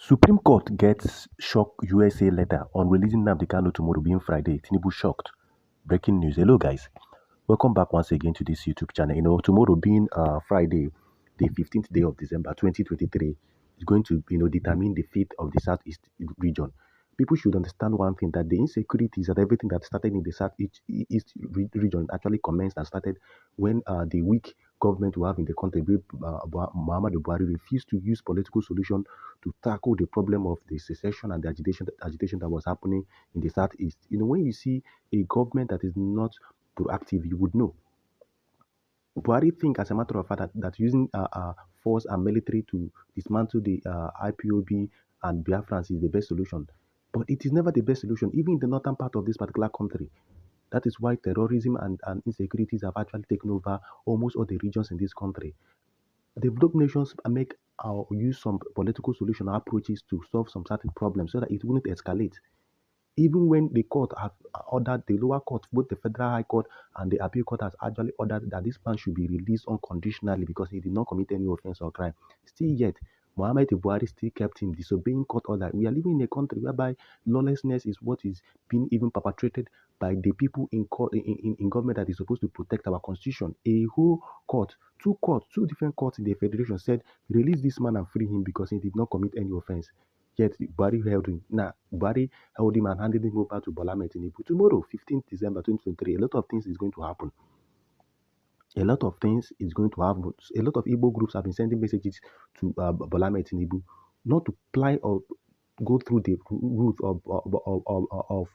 Supreme Court gets shock USA letter on releasing Nnamdi Kanu tomorrow being Friday. Tinubu shocked. Breaking news. Hello guys. Welcome back once again to this YouTube channel. Tomorrow being Friday, the 15th day of December 2023 is going to determine the fate of the Southeast region. People should understand one thing, that the insecurities and everything that started in the Southeast region actually commenced and started when the weak government we have in the country, Muhammadu Buhari, refused to use political solution to tackle the problem of the secession and the agitation that was happening in the Southeast. When you see a government that is not proactive, you would know. Buhari think, as a matter of fact, that using force and military to dismantle the IPOB and Biafrans is the best solution. But it is never the best solution, even in the northern part of this particular country. That is why terrorism and insecurities have actually taken over almost all the regions in this country. Developed nations make use some political solution approaches to solve some certain problems so that it wouldn't escalate. Even when the court have ordered, the lower court, both the federal high court and the appeal court has actually ordered that this man should be released unconditionally because he did not commit any offense or crime. Still yet, Muhammad Buhari still kept him disobeying court order. We are living in a country whereby lawlessness is what is being even perpetrated by the people in court, in government that is supposed to protect our constitution. A whole court, two different courts in the federation said, release this man and free him because he did not commit any offense. Yet Buhari held him. Buhari held him and handed him over to Bola Tinubu. Tomorrow, 15th December 2023, a lot of things is going to happen. A lot of things is going to happen. A lot of Igbo groups have been sending messages to Bola Tinubu not to ply or go through the route of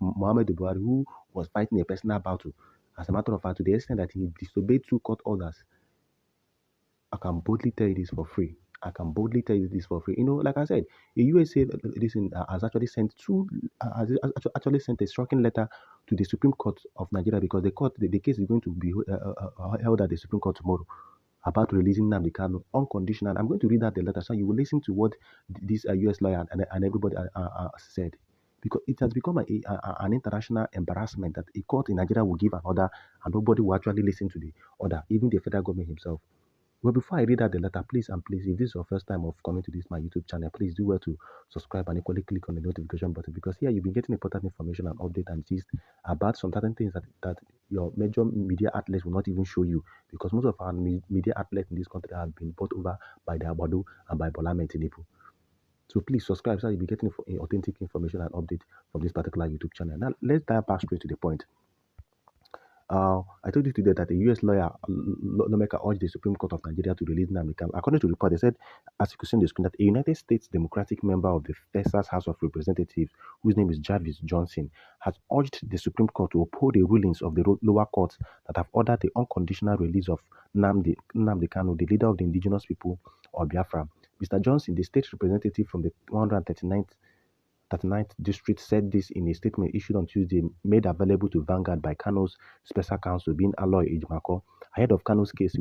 Muhammad Buhari, who was fighting a personal battle. As a matter of fact, to the extent that he disobeyed two court orders, I can boldly tell you this for free. Like I said, the USA has actually sent a shocking letter to the Supreme Court of Nigeria because the case is going to be held at the Supreme Court tomorrow about releasing Nnamdi Kanu unconditional. I'm going to read out the letter so you will listen to what this US lawyer and everybody said, because it has become an international embarrassment that a court in Nigeria will give an order and nobody will actually listen to the order, even the federal government himself. Well, before I read out the letter, please, if this is your first time of coming to my YouTube channel, please do well to subscribe and equally click on the notification button, because here you'll be getting important information and update and gist about some certain things that your major media outlets will not even show you, because most of our media outlets in this country have been bought over by the Abado and by Bola Tinubu. So please subscribe so you'll be getting authentic information and update from this particular YouTube channel. Now, let's dive back straight to the point. I told you today that a U.S. lawmaker urged the Supreme Court of Nigeria to release Nnamdi Kanu. According to the report, they said, as you can see on the screen, that a United States Democratic member of the Texas House of Representatives, whose name is Jarvis Johnson, has urged the Supreme Court to uphold the rulings of the lower courts that have ordered the unconditional release of Nnamdi Kanu, the leader of the indigenous people of Biafra. Mr. Johnson, the state representative from the 139th District, said this in a statement issued on Tuesday, made available to Vanguard by Kanu's special counsel, being Aloy Ejimako, ahead of Kanu's case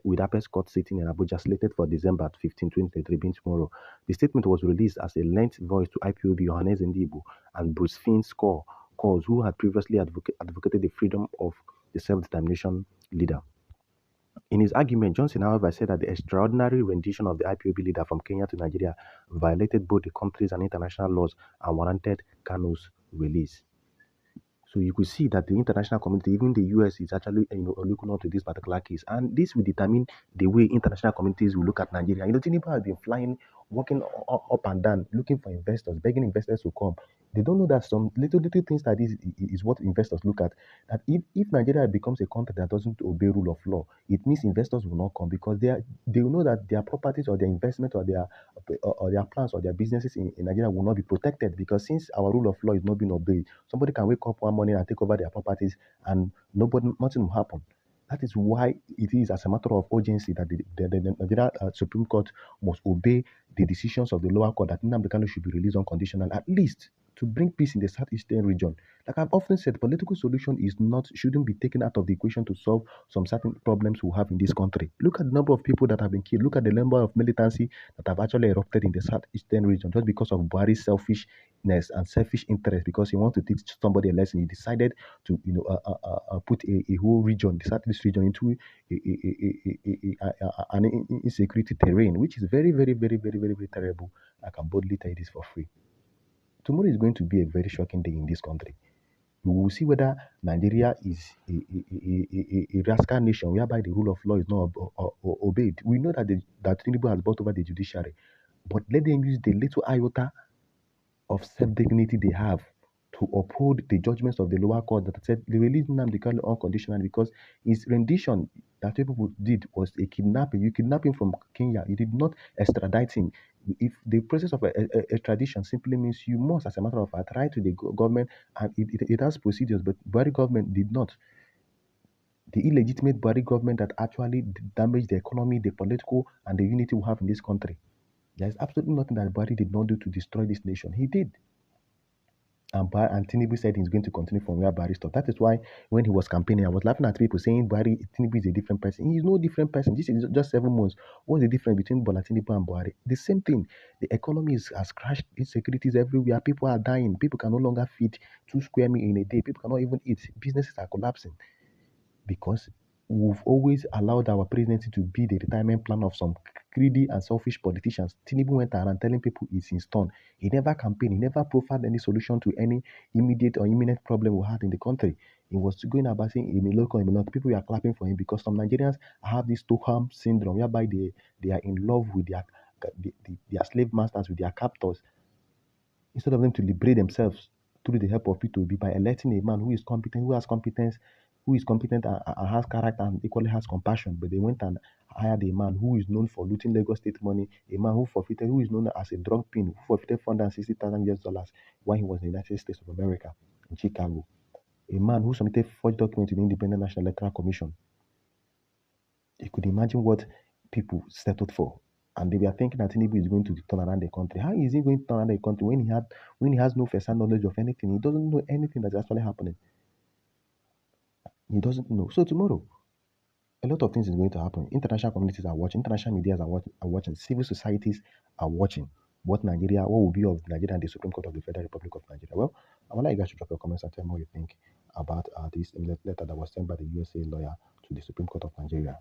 with Apex Court sitting in Abuja, slated for December 15, 2023, being tomorrow. The statement was released as a lent voice to IPOB Yohannes Ndibu and Bruce Finn's cause, who had previously advocated the freedom of the self-determination leader. In his argument, Johnson, however, said that the extraordinary rendition of the IPOB leader from Kenya to Nigeria violated both the country's and international laws and warranted Kanu's release. So you could see that the international community, even the US, is actually looking onto this particular case, and this will determine the way international communities will look at Nigeria. Tinubu has been flying, walking up and down, looking for investors, begging investors to come. They don't know that some little things like this is what investors look at. That if Nigeria becomes a country that doesn't obey rule of law, it means investors will not come, because they will know that their properties or their investment or their plans or their businesses in Nigeria will not be protected, because since our rule of law is not being obeyed, somebody can wake up one morning and take over their properties and nothing will happen. That is why it is, as a matter of urgency, that the Nigeria Supreme Court must obey the decisions of the lower court that Nnamdi Kanu should be released unconditional, at least to bring peace in the southeastern region. Like I've often said, political solution shouldn't be taken out of the equation to solve some certain problems we have in this country. Look at the number of people that have been killed. Look at the number of militancy that have actually erupted in the southeastern region just because of Buhari's selfishness and selfish interest. Because he wants to teach somebody a lesson, he decided to put a whole region, the southeast region, into an insecurity terrain, which is very, very, very, very, very, very terrible. I can boldly tell you this for free. Tomorrow is going to be a very shocking day in this country. We will see whether Nigeria is a rascal nation whereby the rule of law is not obeyed. We know that Tinubu has brought over the judiciary, but let them use the little iota of self-dignity they have to uphold the judgments of the lower court that said they released Nnamdi Kanu unconditionally because his rendition that people did was a kidnapping. You kidnapped him from Kenya. You did not extradite him. If the process of extradition simply means you must, as a matter of fact, write to the government, and it has procedures, but Buhari government did not. The illegitimate Buhari government that actually damaged the economy, the political, and the unity we have in this country. There is absolutely nothing that Buhari did not do to destroy this nation. He did. And Tinubu said he's going to continue from where Buhari stopped. That is why when he was campaigning, I was laughing at people saying Tinubu is a different person. He is no different person. This is just 7 months. What's the difference between Bola Tinubu and Buhari? The same thing. The economy has crashed. Insecurities everywhere. People are dying. People can no longer feed 2 square meals in a day. People cannot even eat. Businesses are collapsing because we've always allowed our presidency to be the retirement plan of some greedy and selfish politicians. Tinubu went around telling people it's in stone. He never campaigned. He never profiled any solution to any immediate or imminent problem we had in the country. He was going about saying, Imiloko. People were clapping for him because some Nigerians have this Stockholm syndrome whereby they are in love with their slave masters, with their captors, instead of them to liberate themselves through the help of P2B by electing a man who is competent, who is competent and has character and equally has compassion. But they went and hired a man who is known for looting Lagos State money, a man who is known as a drug pin, who forfeited $460,000 while he was in the United States of America in Chicago. A man who submitted forged documents to the Independent National Electoral Commission. You could imagine what people settled for. And they were thinking that Tinubu is going to turn around the country. How is he going to turn around the country when he has no first-hand knowledge of anything? He doesn't know anything that's actually happening. He doesn't know. So tomorrow, a lot of things is going to happen. International communities are watching. International media are watching. Civil societies are watching. What will be of Nigeria and the Supreme Court of the Federal Republic of Nigeria? Well, I would like you guys to drop your comments and tell me what you think about this letter that was sent by the USA lawyer to the Supreme Court of Nigeria.